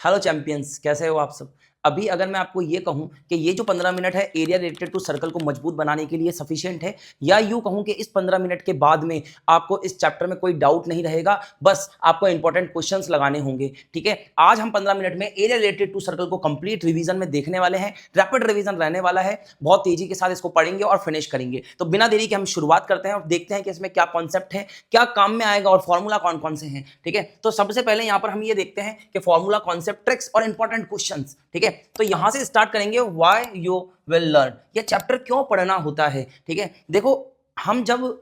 Hello champions, कैसे हो आप सब। अभी अगर मैं आपको ये कहूं कि ये जो 15 मिनट है एरिया रिलेटेड टू सर्कल को मजबूत बनाने के लिए सफिशिएंट है, या यूं कहूं कि इस 15 मिनट के बाद में आपको इस चैप्टर में कोई डाउट नहीं रहेगा, बस आपको इंपॉर्टेंट क्वेश्चंस लगाने होंगे। ठीक है, आज हम 15 मिनट में एरिया रिलेटेड टू सर्कल को कंप्लीट रिवीजन में देखने वाले हैं। रैपिड रिवीजन रहने वाला है, बहुत तेजी के साथ इसको पढ़ेंगे और फिनिश करेंगे। तो बिना देरी के हम शुरुआत करते हैं और देखते हैं कि इसमें क्या कॉन्सेप्ट है, क्या काम में आएगा और फॉर्मूला कौन कौन से हैं। ठीक है, तो सबसे पहले यहां पर हम ये देखते हैं कि फॉर्मूला, कॉन्सेप्ट, ट्रिक्स और इंपॉर्टेंट क्वेश्चंस। ठीक है, तो यहां से स्टार्ट करेंगे व्हाई यू विल लर्न, ये चैप्टर क्यों पढ़ना होता है। ठीक है, देखो हम जब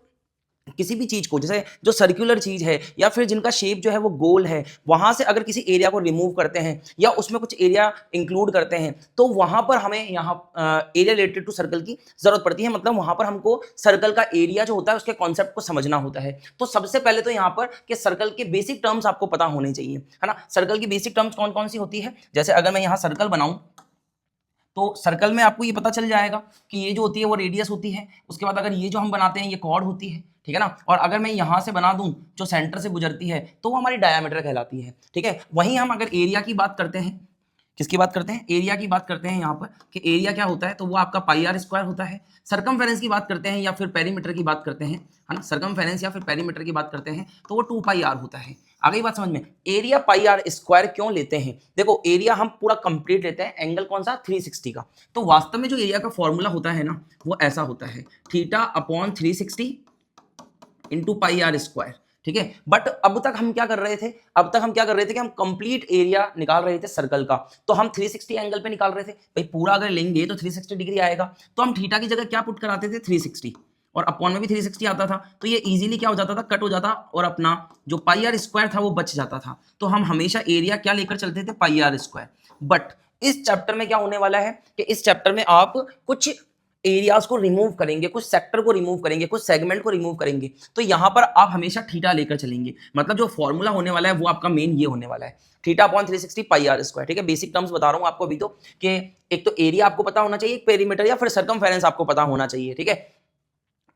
किसी भी चीज को, जैसे जो सर्कुलर चीज है या फिर जिनका शेप जो है वो गोल है, वहां से अगर किसी एरिया को रिमूव करते हैं या उसमें कुछ एरिया इंक्लूड करते हैं तो वहां पर हमें यहाँ एरिया रिलेटेड टू सर्कल की जरूरत पड़ती है। मतलब वहां पर हमको सर्कल का एरिया जो होता है उसके कॉन्सेप्ट को समझना होता है। तो सबसे पहले तो यहाँ पर कि सर्कल के बेसिक टर्म्स आपको पता होने चाहिए, है ना। सर्कल की बेसिक टर्म्स कौन कौन सी होती है, जैसे अगर मैं यहाँ सर्कल बनाऊं तो सर्कल में आपको ये पता चल जाएगा कि ये जो होती है वो रेडियस होती है। उसके बाद अगर ये जो हम बनाते हैं ये कॉर्ड होती है, ठीक है ना। और अगर मैं यहां से बना दूं जो सेंटर से गुजरती है तो वो हमारी डायमीटर कहलाती है। ठीक है, वहीं हम अगर एरिया की बात करते हैं, किसकी बात करते हैं, एरिया की बात करते हैं यहाँ पर कि एरिया क्या होता है, तो वो आपका पाई आर स्क्वायर होता है। सरकमफेरेंस की बात करते हैं या फिर पेरीमीटर की बात करते हैं, है ना, सरकमफेरेंस या फिर पेरीमीटर की बात करते हैं तो वो 2 पाई आर होता है। आगे बात समझ में। एरिया पाई आर स्क्वायर क्यों लेते हैं, देखो एरिया हम पूरा कंप्लीट लेते हैं, एंगल कौन सा 360 का। तो वास्तव में जो एरिया का फॉर्मूला होता है ना वो ऐसा होता है, theta upon 360 into pi r square. ठीक है, बट अब तक हम क्या कर रहे थे, कि हम कंप्लीट एरिया निकाल रहे थे सर्कल का, तो हम 360 एंगल पे निकाल रहे थे। भाई पूरा अगर लेंगे तो 360 डिग्री आएगा, तो हम थीटा की जगह क्या पुट कराते थे 360, और अपॉन में भी 360 आता था, तो ये इजीली क्या हो जाता था, कट हो जाता और अपना जो पाई आर स्क्वायर था वो बच जाता था। तो हम हमेशा एरिया क्या लेकर चलते थे, पाई आर स्क्वायर। बट इस चैप्टर में क्या होने वाला है कि इस चैप्टर में आप कुछ एरियाज को रिमूव करेंगे, कुछ सेक्टर को रिमूव करेंगे, कुछ सेगमेंट को रिमूव करेंगे, तो यहां पर आप हमेशा थीटा लेकर चलेंगे। मतलब जो फॉर्मूला होने वाला है वो आपका मेन ये होने वाला है, theta upon 360 pi r square. ठीक है, बेसिक टर्म्स बता रहा हूं आपको अभी तो, कि एक तो एरिया आपको पता होना चाहिए, एक पेरीमीटर या फिर सरकमफेरेंस आपको पता होना चाहिए। ठीक है,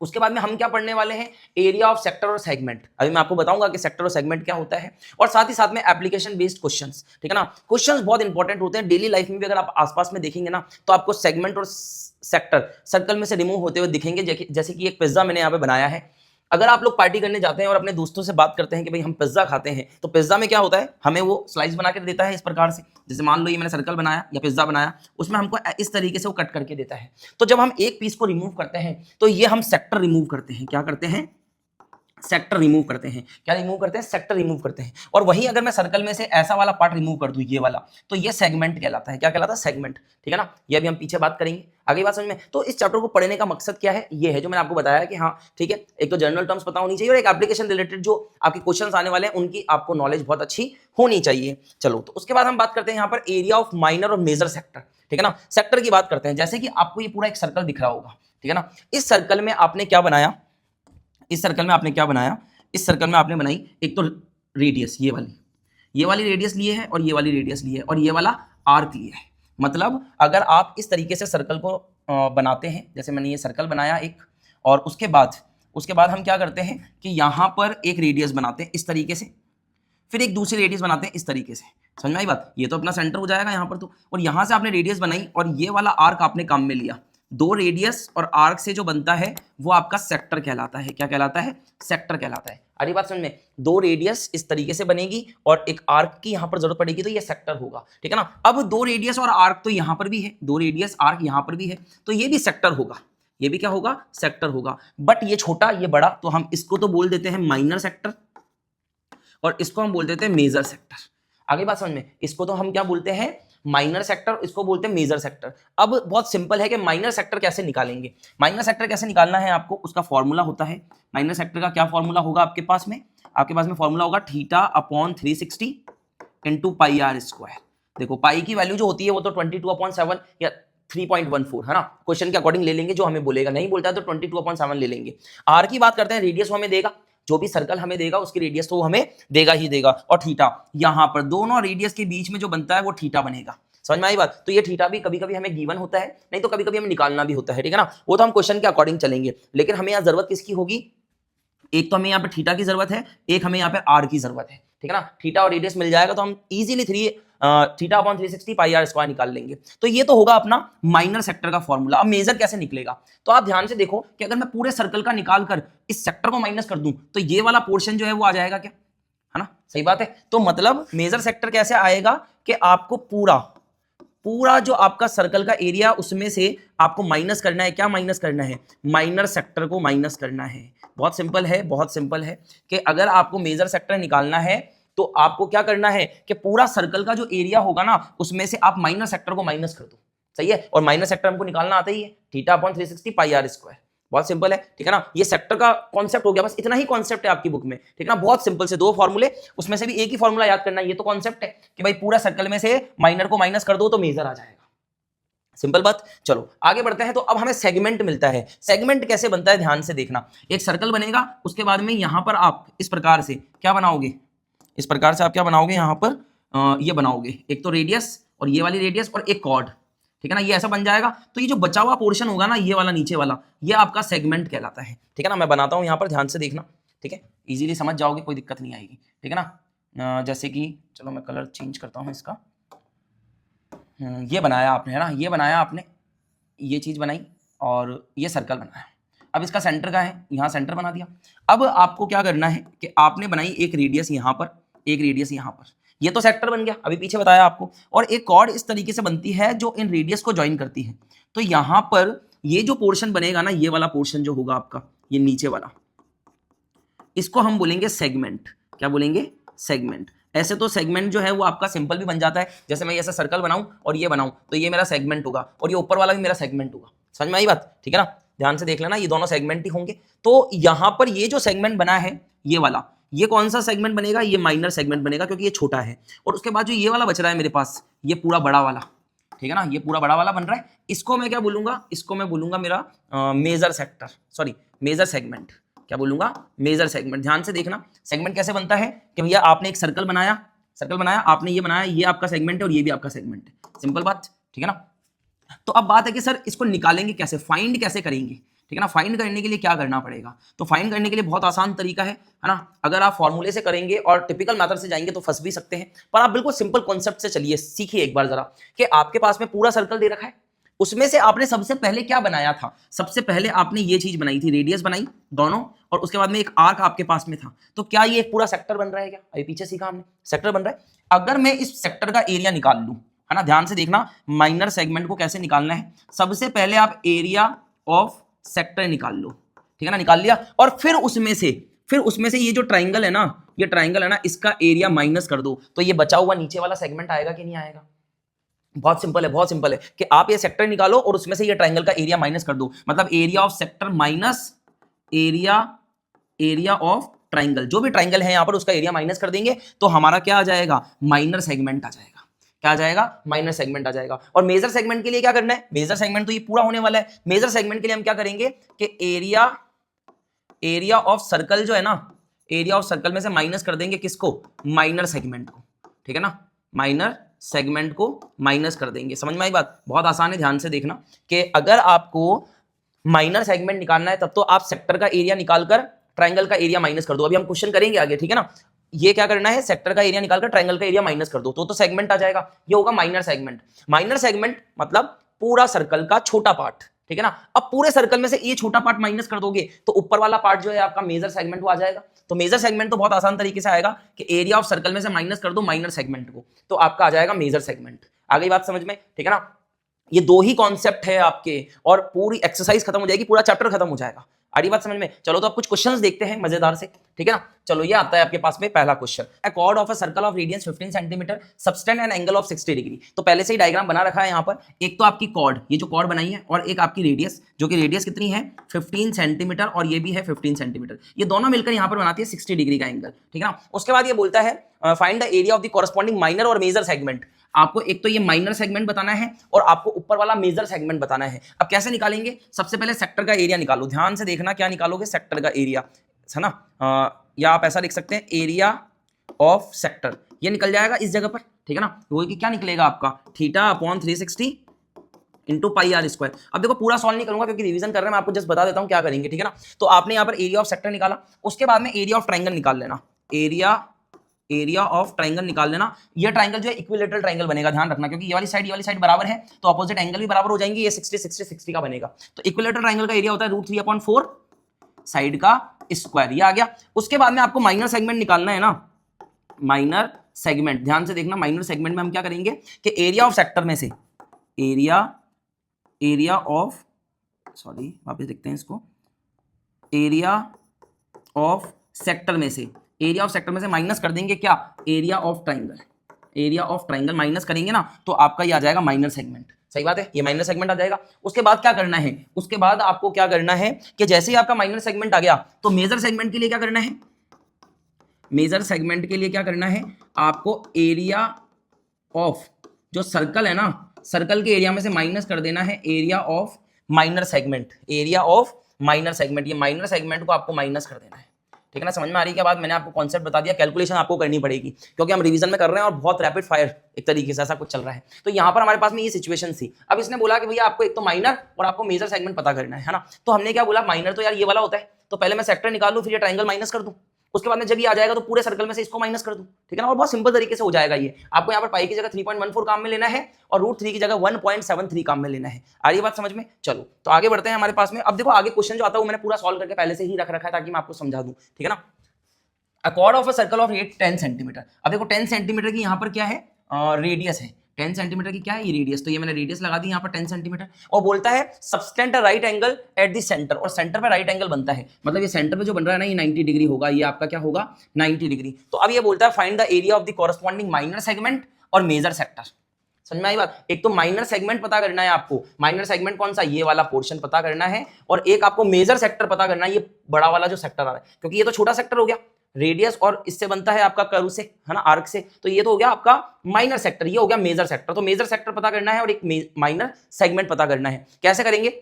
उसके बाद में हम क्या पढ़ने वाले हैं, एरिया ऑफ सेक्टर और सेगमेंट। अभी मैं आपको बताऊंगा कि सेक्टर और सेगमेंट क्या होता है, और साथ ही साथ में एप्लीकेशन बेस्ड क्वेश्चंस। ठीक है ना, क्वेश्चंस बहुत इंपॉर्टेंट होते हैं डेली लाइफ में भी। अगर आप आसपास में देखेंगे ना तो आपको सेगमेंट और सेक्टर सर्कल में से रिमूव होते हुए दिखेंगे। जैसे कि एक पिज्जा मैंने यहाँ पे बनाया है। अगर आप लोग पार्टी करने जाते हैं और अपने दोस्तों से बात करते हैं कि भाई हम पिज्जा खाते हैं, तो पिज्जा में क्या होता है, हमें वो स्लाइस बना के देता है इस प्रकार से। जैसे मान लो ये मैंने सर्कल बनाया या पिज्जा बनाया, उसमें हमको इस तरीके से वो कट करके देता है। तो जब हम एक पीस को रिमूव करते हैं तो ये हम सेक्टर रिमूव करते हैं। क्या करते हैं, सेक्टर रिमूव करते हैं। क्या रिमूव करते हैं, सेक्टर रिमूव करते हैं। और वहीं अगर मैं सर्कल में से ऐसा वाला पार्ट रिमूव कर दूं, ये वाला, तो ये सेगमेंट कहलाता है। क्या कहलाता है, सेगमेंट। ठीक है ना, ये अभी हम पीछे बात करेंगे, आगे बात समझ में। तो इस चैप्टर को पढ़ने का मकसद क्या है, ये है जो मैंने आपको बताया कि हाँ ठीक है, एक तो जनरल टर्म्स पता होनी चाहिए और एक एप्लीकेशन रिलेटेड जो आपके क्वेश्चंस आने वाले हैं उनकी आपको नॉलेज बहुत अच्छी होनी चाहिए। चलो, तो उसके बाद हम बात करते हैं यहाँ पर एरिया ऑफ माइनर और मेजर सेक्टर। ठीक है ना, सेक्टर की बात करते हैं। जैसे कि आपको ये पूरा एक सर्कल दिख रहा होगा, ठीक है ना। इस सर्कल में आपने क्या बनाया, इस सर्कल में आपने क्या बनाया, इस सर्कल में आपने बनाई एक तो रेडियस, ये वाली रेडियस लिए है और ये वाली रेडियस लिए है और ये वाला आर्क लिए है। मतलब अगर आप इस तरीके से सर्कल को बनाते हैं, जैसे मैंने ये सर्कल बनाया एक, और उसके बाद हम क्या करते हैं कि यहाँ पर एक रेडियस बनाते हैं इस तरीके से, फिर एक दूसरी रेडियस बनाते हैं इस तरीके से। समझ में आई बात, ये तो अपना सेंटर हो जाएगा यहाँ पर तो, और यहाँ से आपने रेडियस बनाई और ये वाला आर्क आपने काम में लिया। दो रेडियस और आर्क से जो बनता है वो आपका सेक्टर कहलाता है। क्या कहलाता है, सेक्टर कहलाता है। अरे बात समझ में, दो रेडियस इस तरीके से बनेगी और एक आर्क की यहां पर जरूरत पड़ेगी तो ये सेक्टर होगा। ठीक है ना, अब दो रेडियस और आर्क तो यहां पर भी है, दो रेडियस आर्क यहां पर भी है, तो ये भी सेक्टर होगा। ये भी क्या होगा, सेक्टर होगा। बट ये छोटा ये बड़ा, तो हम इसको तो बोल देते हैं माइनर सेक्टर और इसको हम बोल देते हैं मेजर सेक्टर। आगे बात समझ में, इसको तो हम क्या बोलते हैं, माइनर सेक्टर, इसको बोलते हैं मेजर सेक्टर। अब बहुत सिंपल है कि माइनर सेक्टर कैसे निकालेंगे। माइनर सेक्टर कैसे निकालना है आपको, उसका फॉर्मूला होता है। माइनर सेक्टर का क्या फॉर्मूला होगा आपके पास में, फॉर्मूला होगा theta upon 360 into pi r square. देखो पाई की वैल्यू जो होती है वो तो 22/7 या 3.14 है ना, क्वेश्चन के अकॉर्डिंग ले लेंगे, जो हमें बोलेगा, नहीं बोलता है तो 22/7 ले लेंगे। आर की बात करते हैं, रेडियस हमें देगा, जो भी सर्कल हमें देगा उसकी रेडियस तो हमें देगा ही देगा, और थीटा यहां पर दोनों रेडियस के बीच में जो बनता है वो थीटा बनेगा। समझ में आई बात, तो ये थीटा भी कभी कभी हमें गिवन होता है, नहीं तो कभी कभी हमें निकालना भी होता है। ठीक है ना, वो तो हम क्वेश्चन के अकॉर्डिंग चलेंगे, लेकिन हमें यहाँ जरूरत किसकी होगी, एक तो हमें यहाँ पे थीटा की जरूरत है, एक हमें यहाँ पे आर की जरूरत है, ठीक है ना। थीटा और रेडियस मिल जाएगा तो हम easily theta upon 360 pi r square निकाल लेंगे। तो ये तो होगा अपना माइनर सेक्टर का फॉर्मूला। अब मेजर कैसे निकलेगा, तो आप ध्यान से देखो कि अगर मैं पूरे सर्कल का निकाल कर इस सेक्टर को माइनस कर दूं तो ये वाला पोर्शन जो है वो आ जाएगा क्या, है ना, सही बात है। तो मतलब मेजर सेक्टर कैसे आएगा कि आपको पूरा जो आपका सर्कल का एरिया उसमें से आपको माइनस करना है, क्या माइनस करना है, माइनर सेक्टर को माइनस करना है। बहुत सिंपल है, बहुत सिंपल है कि अगर आपको मेजर सेक्टर निकालना है तो आपको क्या करना है कि पूरा सर्कल का जो एरिया होगा ना उसमें से आप माइनर सेक्टर को माइनस कर दो, सही है। और माइनर सेक्टर हमको निकालना आता ही है, theta upon 360 pi r square. बहुत सिंपल है, ठीक है ना। ये सेक्टर का कॉन्सेप्ट हो गया, बस इतना ही कॉन्सेप्ट है आपकी बुक में, ठीक है ना। बहुत सिंपल से दो फॉर्मूले, उसमें से भी एक ही फॉर्मूला याद करना है। ये तो कॉन्सेप्ट है कि भाई पूरा सर्कल में से माइनर को माइनस कर दो तो मेजर आ जाएगा, सिंपल बात। चलो आगे बढ़ते हैं। तो अब हमें सेगमेंट मिलता है। सेगमेंट कैसे बनता है ध्यान से देखना। एक सर्कल बनेगा, उसके बाद में यहां पर आप इस प्रकार से क्या बनाओगे, इस प्रकार से आप क्या बनाओगे, यहां पर ये बनाओगे, एक तो रेडियस और ये वाली रेडियस और एक कॉर्ड, ठीक है ना, ये ऐसा बन जाएगा। तो ये जो बचा हुआ पोर्शन होगा ना, ये वाला नीचे वाला, ये आपका सेगमेंट कहलाता है, ठीक है ना। मैं बनाता हूं यहां पर, ध्यान से देखना, ठीक है, इजीली समझ जाओगे, कोई दिक्कत नहीं आएगी, ठीक है ना। जैसे कि चलो मैं कलर चेंज करता हूं इसका। ये बनाया आपने, है ना, ये बनाया आपने, ये चीज बनाई और ये सर्कल बनाया। अब इसका सेंटर का है, यहाँ सेंटर बना दिया। अब आपको क्या करना है कि आपने बनाई एक रेडियस यहाँ पर, एक रेडियस यहाँ पर, ये तो सेक्टर बन गया, अभी पीछे बताया आपको। और एक कॉर्ड इस तरीके से बनती है जो इन रेडियस को ज्वाइन करती है। तो यहाँ पर ये जो पोर्शन बनेगा ना, ये वाला पोर्शन जो होगा आपका, ये नीचे वाला, इसको हम बोलेंगे सेगमेंट। क्या बोलेंगे, सेगमेंट। ऐसे तो सेगमेंट जो है वो आपका सिंपल भी बन जाता है, जैसे मैं ऐसा सर्कल बनाऊं और ये बनाऊं तो ये मेरा सेगमेंट होगा, और ये ऊपर वाला भी मेरा सेगमेंट होगा। समझ में आई बात, ठीक है ना। ध्यान से देख लेना, ये दोनों सेगमेंट ही होंगे। तो यहां पर ये जो सेगमेंट बना है, ये वाला, ये कौन सा सेगमेंट बनेगा, ये माइनर सेगमेंट बनेगा क्योंकि ये छोटा है। और उसके बाद जो ये वाला बच रहा है मेरे पास, ये पूरा बड़ा वाला, ठीक है ना, ये पूरा बड़ा वाला बन रहा है। इसको मैं क्या बोलूंगा, इसको मैं बोलूंगा मेरा major sector, sorry major segment. क्या बोलूंगा, मेजर सेगमेंट। ध्यान से देखना, सेगमेंट कैसे बनता है कि भैया आपने एक सर्कल बनाया, आपने ये बनाया, ये आपका सेगमेंट है और ये भी आपका सेगमेंट है, सिंपल बात, ठीक है ना। तो अब बात है कि सर इसको निकालेंगे कैसे, फाइंड कैसे करेंगे, ठीक है ना। फाइंड करने के लिए क्या करना पड़ेगा, तो फाइंड करने के लिए बहुत आसान तरीका है ना। अगर आप फॉर्मूले से करेंगे और टिपिकल मेथड से जाएंगे तो फंस भी सकते हैं, पर आप बिल्कुल सिंपल कॉन्सेप्ट से चलिए, सीखिए एक बार जरा कि आपके पास में पूरा सर्कल दे रखा है, उसमें से आपने सबसे पहले क्या बनाया था, सबसे पहले आपने ये चीज बनाई थी, रेडियस बनाई दोनों, और उसके बाद में एक आर्क आपके पास में था। तो क्या ये एक पूरा सेक्टर बन रहा है, क्या अभी पीछे सीखा हमने, सेक्टर बन रहा है। अगर मैं इस सेक्टर का एरिया निकाल लूं, है ना, ध्यान से देखना, माइनर सेगमेंट को कैसे निकालना है। सबसे पहले आप एरिया ऑफ सेक्टर निकाल लो, ठीक है ना, निकाल लिया। और फिर उसमें से ये जो ट्राइंगल है ना, ये ट्राइंगल है ना, इसका एरिया माइनस कर दो, तो ये बचा हुआ नीचे वाला सेगमेंट आएगा कि नहीं आएगा। बहुत सिंपल है, बहुत सिंपल है कि आप ये सेक्टर निकालो और उसमें से ये ट्राइंगल का एरिया माइनस कर दो, मतलब area of sector minus area of triangle. जो भी ट्राइंगल है यहां पर उसका एरिया माइनस कर देंगे तो हमारा क्या आ जाएगा, माइनर सेगमेंट आ जाएगा। क्या आ जाएगा, माइनर सेगमेंट आ जाएगा। और मेजर सेगमेंट के लिए क्या करना है, मेजर सेगमेंट तो ये पूरा होने वाला है। मेजर सेगमेंट के लिए हम क्या करेंगे कि एरिया ऑफ सर्कल जो है ना, एरिया ऑफ सर्कल में से माइनस कर देंगे किसको, माइनर सेगमेंट को, ठीक है ना, माइनर सेगमेंट को माइनस कर देंगे। समझ में आई बात, बहुत आसान है। ध्यान से देखना कि अगर आपको माइनर सेगमेंट निकालना है तब तो आप सेक्टर का एरिया निकालकर ट्राइंगल का एरिया माइनस कर दो। अभी हम क्वेश्चन करेंगे आगे, ठीक है ना। ये क्या करना है, सेक्टर का एरिया निकालकर ट्राइंगल का एरिया माइनस कर दो तो सेगमेंट आ जाएगा, ये होगा माइनर सेगमेंट। माइनर सेगमेंट मतलब पूरा सर्कल का छोटा पार्ट, ठीक है ना। अब पूरे सर्कल में से ये छोटा पार्ट माइनस कर दोगे तो ऊपर वाला पार्ट जो है आपका मेजर सेगमेंट वो आ जाएगा। तो मेजर सेगमेंट तो बहुत आसान तरीके से आएगा कि एरिया ऑफ सर्कल में से माइनस कर दो माइनर सेगमेंट को, तो आपका आ जाएगा मेजर सेगमेंट। आ गई बात समझ में, ठीक है ना। ये दो ही कॉन्सेप्ट है आपके और पूरी एक्सरसाइज खत्म हो जाएगी, पूरा चैप्टर खत्म हो जाएगा। आड़ी बात समझ में। चलो तो आप कुछ क्वेश्चंस देखते हैं मजेदार से, ठीक है ना। चलो ये आता है आपके पास में पहला question, a cord of a circle of radius 15 centimetre subtend an angle of 60 degree. तो पहले से ही डायग्राम बना रखा है यहाँ पर। एक तो आपकी कॉर्ड, ये जो कॉर्ड बनाई है, और एक आपकी रेडियस, जो कि रेडियस कितनी है 15 सेंटीमीटर और ये भी है 15 सेंटीमीटर। ये दोनों मिलकर यहाँ पर बनाती है 60 डिग्री का एंगल, ठीक है ना। उसके बाद ये बोलता है find the area of the corresponding minor और मेजर सेगमेंट। आपको एक तो ये माइनर सेगमेंट बताना है और आपको ऊपर वाला मेजर सेगमेंट बताना है। अब कैसे निकालेंगे, सबसे पहले सेक्टर का एरिया निकालो। ध्यान से देखना क्या निकालोगे, सेक्टर का एरिया, है ना, या आप ऐसा लिख सकते हैं एरिया ऑफ सेक्टर, ये निकल जाएगा इस जगह पर, ठीक है ना। वो कि क्या निकलेगा आपका theta upon 360 into pi r square. अब देखो पूरा सॉल्व नहीं करूंगा क्योंकि रिवीजन कर रहे हैं, मैं आपको जस्ट बता देता हूं क्या करेंगे, ठीक है ना। तो आपने यहाँ पर एरिया ऑफ सेक्टर निकाला, उसके बाद में एरिया ऑफ ट्राइंगल निकाल लेना, एरिया ऑफ ट्राइंगल निकाल लेना। ये ट्राइंगल जो है इक्विलेटरल ट्राइंगल बनेगा, ध्यान रखना, क्योंकि ये वाली साइड बराबर है तो अपोजिट एंगल भी बराबर हो जाएंगे, ये 60 60 60 का बनेगा। तो इक्विलेटरल ट्राइंगल का एरिया होता है √3/4 साइड का स्क्वायर, ये आ गया। उसके बाद में आपको माइनर सेगमेंट निकालना है ना, माइनर सेगमेंट, ध्यान से देखना, माइनर सेगमेंट में हम क्या करेंगे कि एरिया ऑफ सेक्टर में से एरिया ऑफ, सॉरी वापस देखते हैं इसको, एरिया ऑफ सेक्टर में से माइनस कर देंगे क्या, एरिया ऑफ ट्राइंगल माइनस करेंगे ना तो आपका ये आ जाएगा माइनर सेगमेंट। सही बात है, ये माइनर सेगमेंट आ जाएगा। उसके बाद क्या करना है, उसके बाद आपको क्या करना है कि जैसे ही आपका माइनर सेगमेंट आ गया तो मेजर सेगमेंट के लिए क्या करना है, मेजर सेगमेंट के लिए क्या करना है, आपको एरिया ऑफ जो सर्कल है ना, सर्कल के एरिया में से माइनस कर देना है एरिया ऑफ माइनर सेगमेंट, ये माइनर सेगमेंट को आपको माइनस कर देना है, ठीक है ना। समझ में आ रही है क्या बात, मैंने आपको कॉन्सेप्ट बता दिया, कैलकुलेशन आपको करनी पड़ेगी क्योंकि हम रिवीजन में कर रहे हैं और बहुत रैपिड फायर एक तरीके से ऐसा कुछ चल रहा है। तो यहाँ पर हमारे पास में ये सिचुएशन थी। अब इसने बोला कि भैया आपको एक तो माइनर और आपको मेजर सेगमेंट पता करना है ना। तो हमने क्या बोला, माइनर तो यार ये वाला होता है, तो पहले मैं सेक्टर निकाल लूं, फिर ये ट्राइंगल माइनस कर दूं, उसके बाद में जब ये आ जाएगा तो पूरे सर्कल में से इसको माइनस कर दूं, ठीक है ना। और बहुत सिंपल तरीके से हो जाएगा ये। आपको यहाँ पर पाई की जगह 3.14 काम में लेना है और √3 की जगह 1.73 काम में लेना है। आ रही बात समझ में। चलो तो आगे बढ़ते हैं हमारे पास में। अब देखो आगे क्वेश्चन जो आता है वो मैंने पूरा सॉल्व करके पहले से ही रख रखा है ताकि मैं आपको समझा दूं, ठीक है ना। अ cord of a circle of 10 centimetre. अब देखो 10 सेंटीमीटर की यहाँ पर क्या है, रेडियस है 10 सेंटीमीटर की, क्या है ये रेडियस, तो ये मैंने रेडियस लगा दी यहाँ पर 10 सेंटीमीटर। और बोलता है subtend right angle at the centre, और सेंटर पे राइट एंगल बनता है, मतलब ये सेंटर पे जो बन रहा है ना ये 90 डिग्री होगा, ये आपका क्या होगा 90 डिग्री। तो अब ये बोलता है find the area of the corresponding minor segment और मेजर सेक्टर। समझ में आई बात। एक तो माइनर सेगमेंट पता करना है आपको, माइनर सेगमेंट कौन सा, ये वाला पोर्शन पता करना है, और एक आपको मेजर सेक्टर पता करना है, ये बड़ा वाला जो सेक्टर आ रहा है, क्योंकि ये तो छोटा सेक्टर हो गया, रेडियस और इससे बनता है आपका कर्व से, है ना, आर्क से, तो ये तो हो गया आपका माइनर सेक्टर, ये हो गया मेजर सेक्टर। तो मेजर सेक्टर पता करना है और एक माइनर सेगमेंट पता करना है। कैसे करेंगे,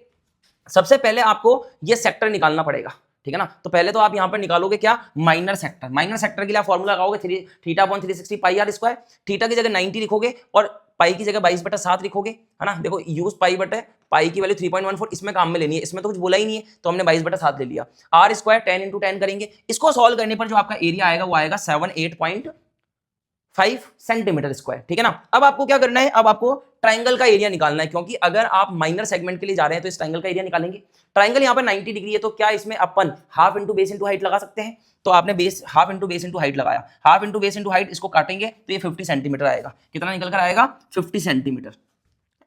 सबसे पहले आपको ये सेक्टर निकालना पड़ेगा, ठीक है ना। तो पहले तो आप यहां पर निकालोगे क्या, माइनर सेक्टर। माइनर सेक्टर के लिए आप फॉर्मूला लगाओगे θ/360 पाई आर स्क्वायर। थीटा की जगह 90 लिखोगे और पाई की जगह 22/7 लिखोगे, है ना। देखो यूज पाई की वैल्यू 3.14 इसमें काम में लेनी है, इसमें तो कुछ बोला ही नहीं है तो हमने 22/7 ले लिया। आर स्क्वायर 10 × 10 करेंगे, इसको सॉल्व करने पर जो आपका एरिया आएगा वो आएगा 78.5 सेंटीमीटर स्क्वायर, ठीक है ना। अब आपको क्या करना है, अब आपको ट्राइंगल का एरिया निकालना है, क्योंकि अगर आप माइनर सेगमेंट के लिए जा रहे हैं तो इस ट्राइंगल का एरिया निकालेंगे। ट्राइंगल यहाँ पर 90 डिग्री है तो क्या इसमें अपन half into base into height लगा सकते हैं, तो आपने base half into base into height लगाया, half into base into height, इसको काटेंगे तो ये 50 सेंटीमीटर आएगा। कितना निकल कर आएगा, 50 सेंटीमीटर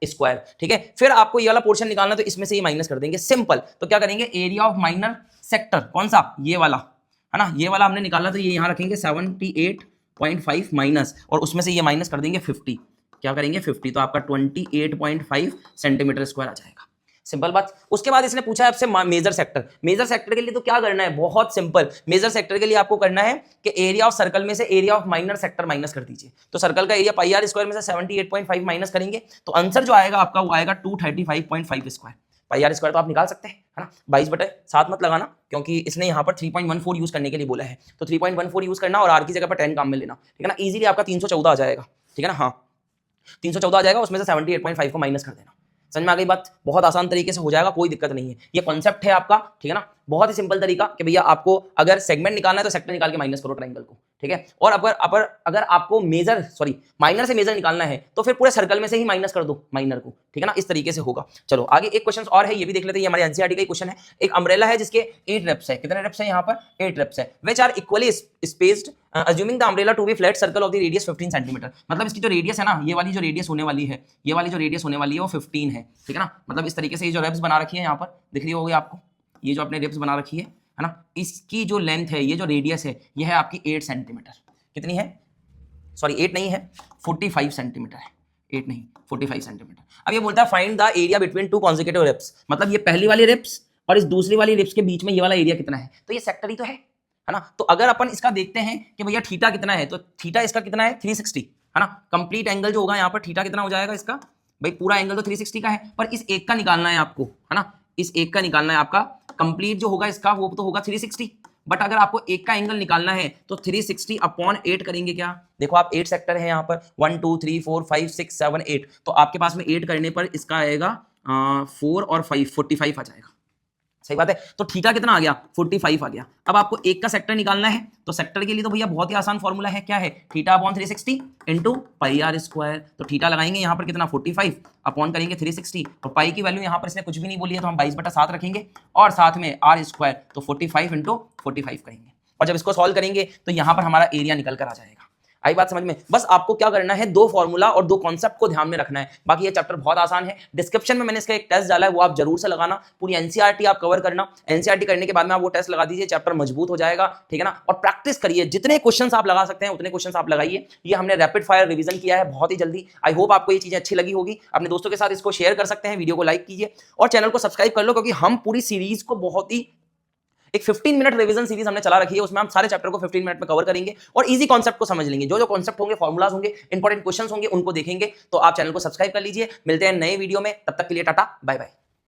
स्क्वायर, ठीक है। फिर आपको ये वाला पोर्शन निकालना तो इसमें से ये माइनस कर देंगे, सिंपल। तो क्या करेंगे, एरिया ऑफ माइनर सेक्टर कौन सा, ये वाला, है ना, ये वाला हमने निकाला तो ये यहाँ रखेंगे 78.5 माइनस, और उसमें से ये माइनस कर देंगे 50, क्या करेंगे 50, तो आपका 28.5 सेंटीमीटर स्क्वायर आ जाएगा। सिंपल बात। उसके बाद इसने पूछा है आपसे मेजर सेक्टर। मेजर सेक्टर के लिए तो क्या करना है, बहुत सिंपल। मेजर सेक्टर के लिए आपको करना है कि एरिया ऑफ सर्कल में से area of minor sector minus कर दीजिए। तो सर्कल का एरिया पाई आर स्क्वायर में से 78.5 माइनस करेंगे तो आंसर जो आएगा आपका वो आएगा 235.5 स्क्वायर। पाई आर स्क्वायर तो आप निकाल सकते हैं, है ना। 22/7 मत लगाना क्योंकि इसने यहाँ पर 3.14 यूज करने के लिए बोला है, तो 3.14 यूज करना और आर की जगह पर 10 काम में लेना, ठीक है ना। इजीली आपका 314 आ जाएगा, ठीक है ना। हाँ 314 आ जाएगा, उसमें से 78.5 को माइनस कर देना। समझ में आ गई बात, बहुत आसान तरीके से हो जाएगा, कोई दिक्कत नहीं है। ये कॉन्सेप्ट है आपका, ठीक है ना, बहुत ही सिंपल तरीका कि भैया आपको अगर सेगमेंट निकालना है तो सेक्टर निकाल के माइनस करो ट्राइंगल को, ठीक है। और अगर आपको माइनर से मेजर निकालना है तो फिर पूरे सर्कल में से ही माइनस कर दो माइनर को, ठीक है ना, इस तरीके से होगा। चलो आगे एक क्वेश्चन और है, ये भी देख लेते हैं, ये हमारे एनसीईआरटी का क्वेश्चन है। एक अम्ब्रेला है जिसके 8 रेप्स है, कितने रेप्स है यहाँ पर 8 रेप्स है, which are equally spaced assuming the umbrella to be flat circle of the radius 15 centimetre. मतलब इसकी जो रेडियस है ना, ये वाली जो रेडियस होने वाली है, ये वाली जो रेडियस होने वाली है वो 15 है, ठीक है ना। मतलब इस तरीके से ये जो रेप्स बना रखी है यहाँ पर दिख रही होगी आपको, ये जो आपने रेप्स बना रखी है ना, इसकी जो लेंथ है, ये जो रेडियस है, ये है आपकी 8 सेंटीमीटर। कितनी है, सॉरी 8 नहीं है, 45 सेंटीमीटर है, 8 नहीं 45 सेंटीमीटर। अब ये बोलता है find the area between two consecutive ribs, मतलब ये पहली वाली रेप्स और इस दूसरी वाली रेप्स के बीच में ये वाला एरिया कितना है, तो ये सेक्टर ही तो है ना। तो अगर अपन इसका देखते हैं कि भैया थीटा कितना है, तो थीटा इसका कितना है 360, है ना। कंप्लीट एंगल जो होगा यहाँ पर थीटा कितना हो जाएगा इसका, भाई पूरा एंगल तो 360 का है, पर इस एक का निकालना है आपको, है ना, इस एक का निकालना है आपका। कंप्लीट जो होगा इसका वो तो होगा 360, बट अगर आपको एक का एंगल निकालना है तो 360 अपॉन 8 करेंगे क्या? देखो आप 8 सेक्टर है यहाँ पर, 1 2 3 4 5 6 7 8, तो आपके पास में 8 करने पर इसका आएगा 4 और 5 45 आ जाएगा। सही बात है। तो थीटा कितना आ गया? 45 आ गया। अब आपको एक का सेक्टर निकालना है, तो सेक्टर के लिए तो भैया बहुत ही आसान फॉर्मूला है, क्या है? Theta upon 360 into pi r square. तो थीटा लगाएंगे यहाँ पर कितना? 45 अपॉन करेंगे 360, और पाई की वैल्यू यहाँ पर इसने कुछ भी नहीं बोली है तो हम 22/7 रखेंगे, और साथ में आर स्क्वायर, तो 45 इंटू 45 करेंगे, और जब इसको सॉल्व करेंगे तो यहाँ पर हमारा एरिया निकल कर आ जाएगा। आई बात समझ में? बस आपको क्या करना है, दो फॉर्मूला और दो कॉन्सेप्ट को ध्यान में रखना है। बाकी ये चैप्टर बहुत आसान है। डिस्क्रिप्शन में मैंने इसका एक टेस्ट डाला है, वो आप जरूर से लगाना। पूरी एनसीईआरटी आप कवर करना, एनसीईआरटी करने के बाद में आप वो टेस्ट लगा दीजिए, चैप्टर मजबूत हो जाएगा, ठीक है ना। और प्रैक्टिस करिए, जितने क्वेश्चंस आप लगा सकते हैं उतने क्वेश्चंस आप लगाइए। ये हमने रैपिड फायर रिवीजन किया है बहुत ही जल्दी। आई होप आपको ये चीजें अच्छी लगी होगी। अपने दोस्तों के साथ इसको शेयर कर सकते हैं, वीडियो को लाइक कीजिए और चैनल को सब्सक्राइब कर लो, क्योंकि हम पूरी सीरीज को बहुत ही एक 15 मिनट रिवीजन सीरीज हमने चला रखी है, उसमें हम सारे चैप्टर को 15 मिनट में कवर करेंगे और इजी कॉन्सेप्ट को समझ लेंगे। जो जो कॉन्सेप्ट होंगे, फॉर्मुलाज होंगे, इंपॉर्टेंट क्वेश्चंस होंगे, उनको देखेंगे। तो आप चैनल को सब्सक्राइब कर लीजिए। मिलते हैं नए वीडियो में, तब तक के लिए टाटा बाय बाय।